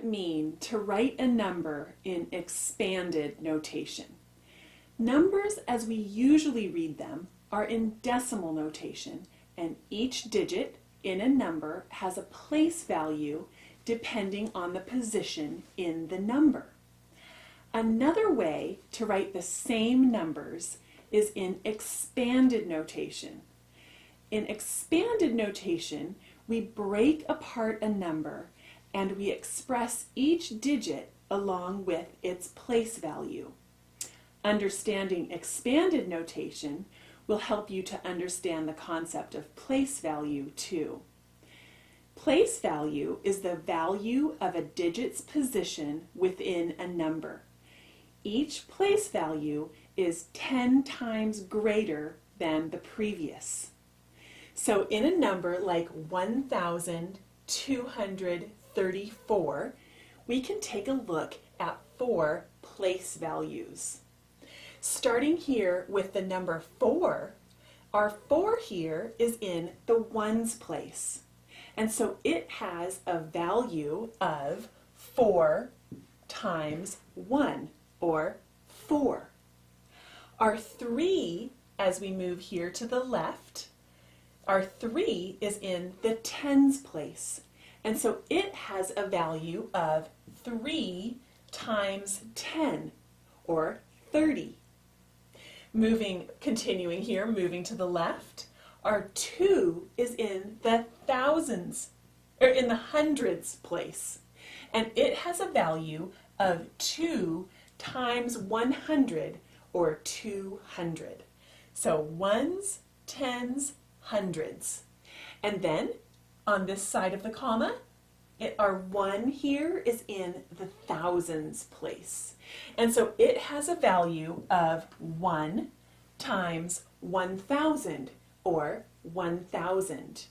it mean to write a number in expanded notation? Numbers, as we usually read them, are in decimal notation, and each digit in a number has a place value depending on the position in the number. Another way to write the same numbers is in expanded notation. In expanded notation, we break apart a number and we express each digit along with its place value. Understanding expanded notation will help you to understand the concept of place value too. Place value is the value of a digit's position within a number. Each place value is 10 times greater than the previous. So in a number like 1,234, we can take a look at 4 place values. Starting here with the number 4, our 4 here is in the ones place. And so it has a value of 4 times 1, or 4. Our 3, as we move here to the left, our 3 is in the tens place. And so it has a value of 3 times 10, or 30. Continuing here, moving to the left, our 2 is in the thousands, or in the hundreds place. And it has a value of 2 times 100, or 200. So ones, tens, hundreds. And then on this side of the comma, our 1 here is in the thousands place. And so it has a value of 1 times 1,000, or 1,000.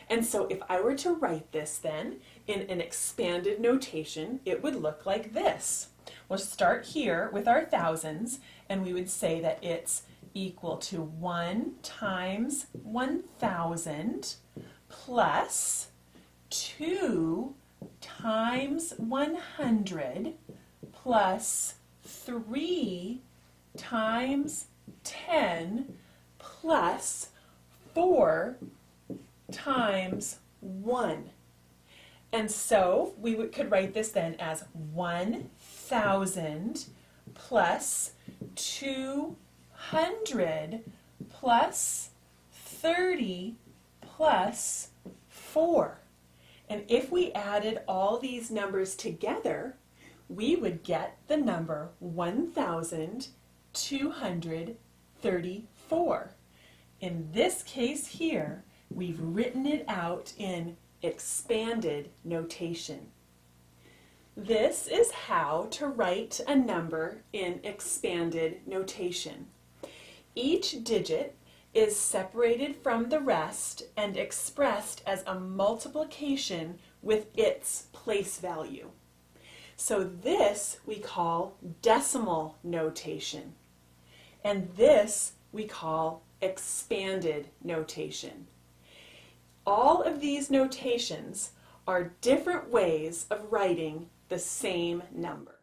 And so if I were to write this then in an expanded notation, it would look like this. We'll start here with our thousands, and we would say that it's equal to 1 times 1,000 plus 2 times 100 plus 3 times 10 plus 4 times 1. And so we could write this then as 1,000 plus 200 plus 30 plus 4. And if we added all these numbers together, we would get the number 1,234. In this case here, we've written it out in expanded notation. This is how to write a number in expanded notation. Each digit is separated from the rest and expressed as a multiplication with its place value. So this we call decimal notation, and this we call expanded notation. All of these notations are different ways of writing the same number.